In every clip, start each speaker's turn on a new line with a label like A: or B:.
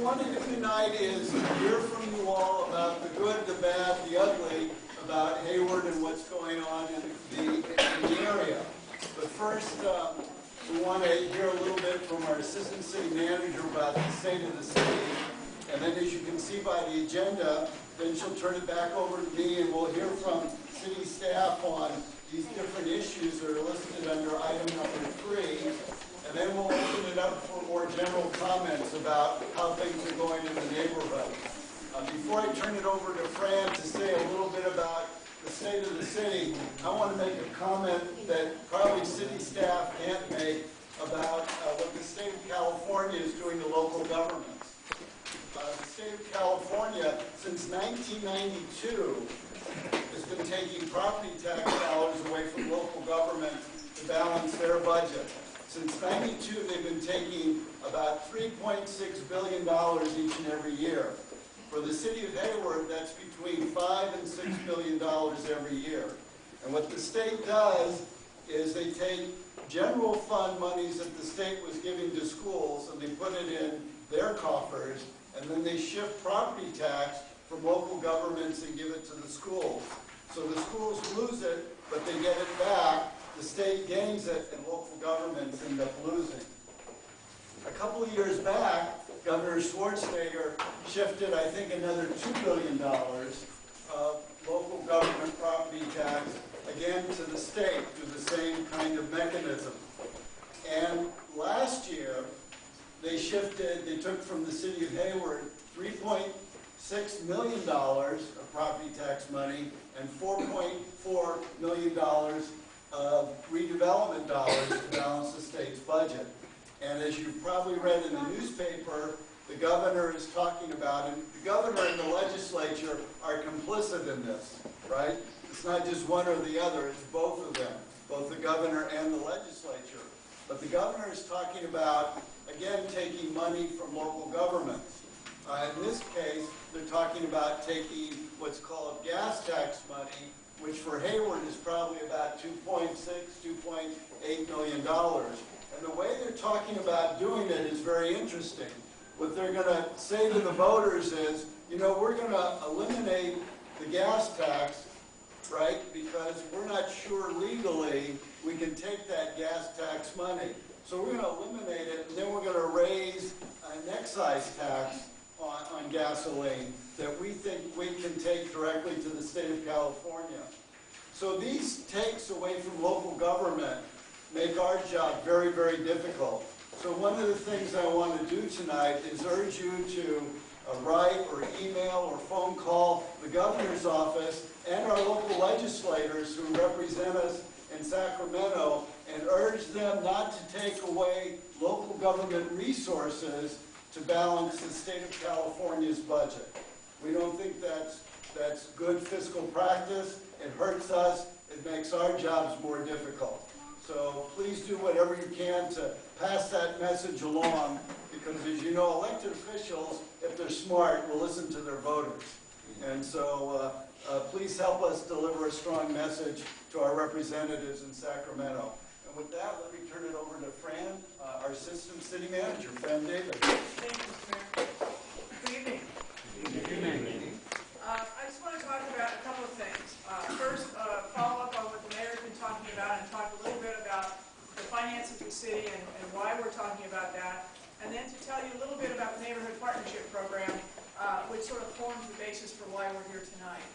A: wanted to do tonight is hear from you all about the good, the bad, the ugly about Hayward and what's going on in the area. But first, we want to hear a little bit from our Assistant City Manager about the state of the city. And then as you can see by the agenda, then she'll turn it back over to me and we'll hear from city staff on these different issues that are listed under item number 3. And then we'll open it up for more general comments about how things are going in the neighborhood. Before I turn it over to Fran to say a little bit about the state of the city, I want to make a comment that probably city staff can't make about what the state of California is doing to local governments. The state of California, since 1992, has been taking property tax dollars away from local governments to balance their budget. Since 92, they've been taking about $3.6 billion each and every year. For the City of Hayward, that's between $5 and $6 billion every year. And what the state does is they take general fund monies that the state was giving to schools and they put it in their coffers, and then they shift property tax from local governments and give it to the schools. So the schools lose it, but they get it back. The state gains it, and local governments end up losing. A couple of years back, Governor Schwarzenegger shifted, I think, another $2 billion of local government property tax, again, to the state through the same kind of mechanism. And last year, they took from the City of Hayward $3.6 million of property tax money and $4.4 million of redevelopment dollars to balance the state's budget. And as you've probably read in the newspaper, the governor is talking about it. The governor and the legislature are complicit in this, right? It's not just one or the other, it's both of them, both the governor and the legislature. But the governor is talking about, again, taking money from local governments. In this case, they're talking about taking what's called gas tax money, which for Hayward is probably about $2.6, $2.8 million. And the way they're talking about doing it is very interesting. What they're going to say to the voters is, you know, we're going to eliminate the gas tax, right, because we're not sure legally we can take that gas tax money. So we're going to eliminate it, and then we're going to raise an excise tax on gasoline that we think we can take directly to the state of California. So these takes away from local government make our job very, very difficult. So one of the things I want to do tonight is urge you to write or email or phone call the governor's office and our local legislators who represent us in Sacramento and urge them not to take away local government resources to balance the state of California's budget. We don't think that's good fiscal practice. It hurts us. It makes our jobs more difficult. So please do whatever you can to pass that message along, because as you know, elected officials, if they're smart, will listen to their voters. And so please help us deliver a strong message to our representatives in Sacramento. And with that, let me turn it over to Fran, our Assistant City Manager, Fran David.
B: Thank you, Mayor. Good evening.
A: Good evening.
B: I just want to talk about a couple of things. First, follow up on what the mayor's been talking about and talk a little bit about the finances of the city and why we're talking about that. And then to tell you a little bit about the Neighborhood Partnership Program, which sort of forms the basis for why we're here tonight.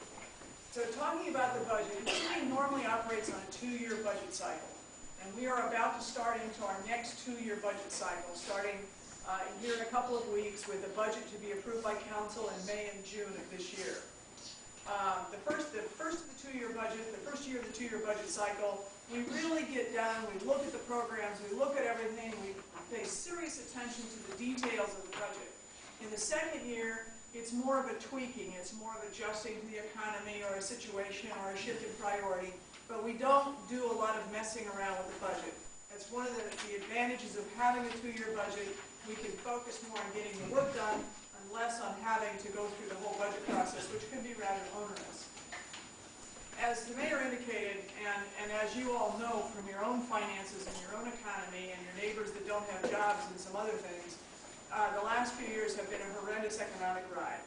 B: So talking about the budget, the city normally operates on a 2-year budget cycle. And we are about to start into our next 2-year budget cycle, starting here in a couple of weeks with a budget to be approved by council in May and June of this year. The first of the 2-year budget, the first year of the 2-year budget cycle, we really get down, we look at the programs, we look at everything, we pay serious attention to the details of the budget. In the second year, it's more of a tweaking, it's more of adjusting to the economy or a situation or a shift in priority, but we don't do a lot of messing around with the budget. That's one of the advantages of having a 2-year budget. We can focus more on getting the work done and less on having to go through the whole budget process, which can be rather onerous. As the mayor indicated, and as you all know from your own finances and your own economy and your neighbors that don't have jobs and some other things, the last few years have been a horrendous economic ride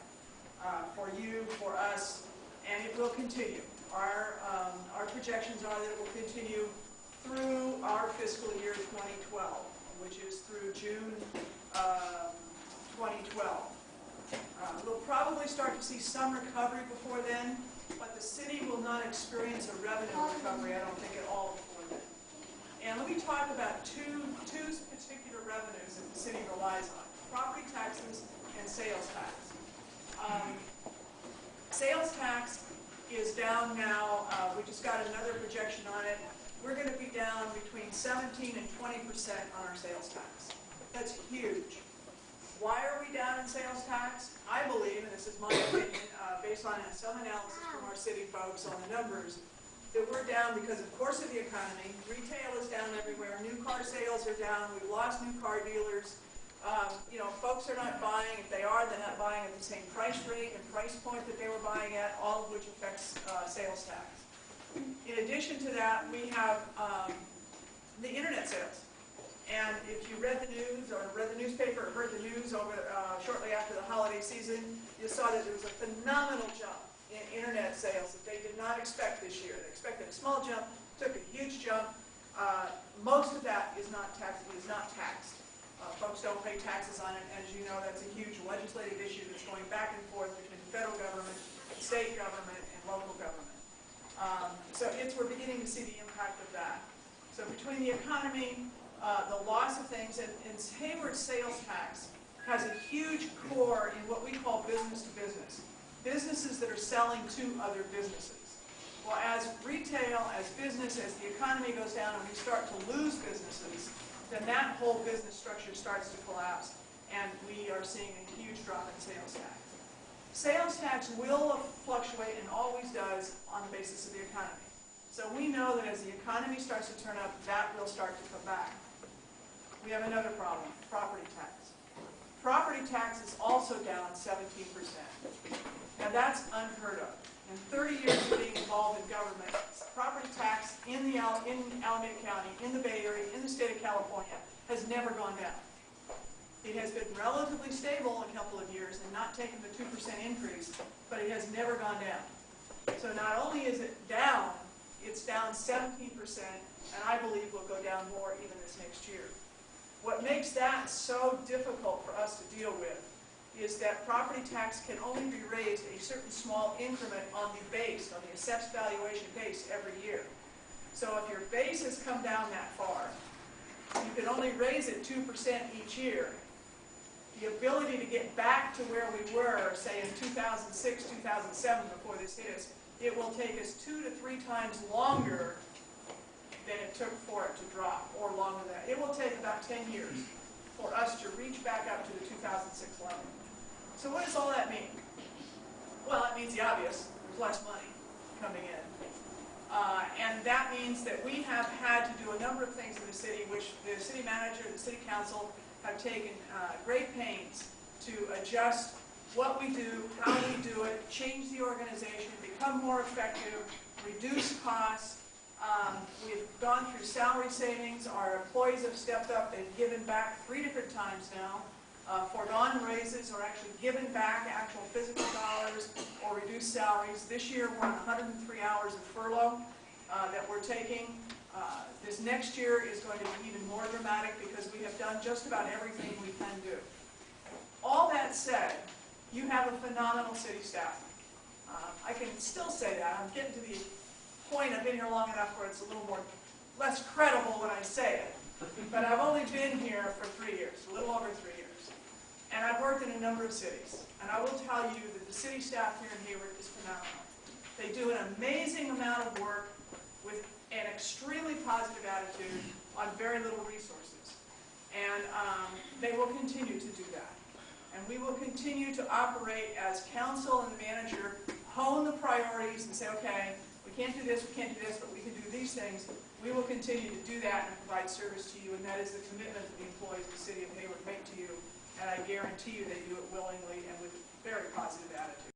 B: for you, for us, and it will continue. Our projections are that it will continue through our fiscal year 2012, which is through June 2012. We'll probably start to see some recovery before then, but the city will not experience a revenue recovery, I don't think, at all before then. And let me talk about two particular revenues that the city relies on: property taxes and sales tax. Sales tax is down now. We just got another projection on it. We're going to be down between 17 and 20% on our sales tax. That's huge. Why are we down in sales tax? I believe, and this is my opinion, based on some analysis from our city folks on the numbers, that we're down because, of course, of the economy. Retail is down everywhere. New car sales are down. We've lost new car dealers. Folks are not buying. If they are, they're not buying at the same price rate and price point that they were buying at, all of which affects sales tax. In addition to that, we have the internet sales. And if you read the news or read the newspaper or heard the news over shortly after the holiday season, you saw that there was a phenomenal jump in internet sales that they did not expect this year. They expected a small jump, took a huge jump. Most of that is not taxed. Folks don't pay taxes on it. As you know, that's a huge legislative issue that's going back and forth between the federal government, state government, and local government. We're beginning to see the impact of that. So between the economy, the loss of things, and Hayward's sales tax has a huge core in what we call business to business. Businesses that are selling to other businesses. Well, as retail, as business, as the economy goes down and we start to lose businesses, then that whole business structure starts to collapse, and we are seeing a huge drop in sales tax. Sales tax will fluctuate and always does on the basis of the economy. So we know that as the economy starts to turn up, that will start to come back. We have another problem, property tax. Property tax is also down 17%. Now that's unheard of. In 30 years of being involved in government, property tax in Alameda County, in the Bay Area, in the state of California, has never gone down. It has been relatively stable a couple of years and not taken the 2% increase, but it has never gone down. So not only is it down, it's down 17%, and I believe will go down more even this next year. What makes that so difficult for us to deal with is that property tax can only be raised a certain small increment on the base, on the assessed valuation base every year. So if your base has come down that far, you can only raise it 2% each year. The ability to get back to where we were, say in 2006, 2007, before this hit us, it will take us 2 to 3 times longer than it took for it to drop, or longer than that. It will take about 10 years for us to reach back up to the 2006 level. So what does all that mean? Well, it means the obvious. There's less money coming in. And that means that we have had to do a number of things in the city, which the city manager and the city council have taken great pains to adjust what we do, how we do it, change the organization, become more effective, reduce costs. We've gone through salary savings. Our employees have stepped up. They've given back 3 different times now. Foregone raises or actually given back actual physical dollars or reduced salaries. This year we're on 103 hours of furlough that we're taking. This next year is going to be even more dramatic because we have done just about everything we can do. All that said, you have a phenomenal city staff. I can still say that. I'm getting to the point, I've been here long enough where it's a little less credible when I say it. But I've only been here for 3 years, a little over 3 years. And I've worked in a number of cities. And I will tell you that the city staff here in Hayward is phenomenal. They do an amazing amount of work with an extremely positive attitude on very little resources. And they will continue to do that. And we will continue to operate as council and the manager, hone the priorities and say, okay, we can't do this, but we can do these things. We will continue to do that and provide service to you, and that is the commitment that the employees of the City of Hayward make to you. And I guarantee you they do it willingly and with a very positive attitude.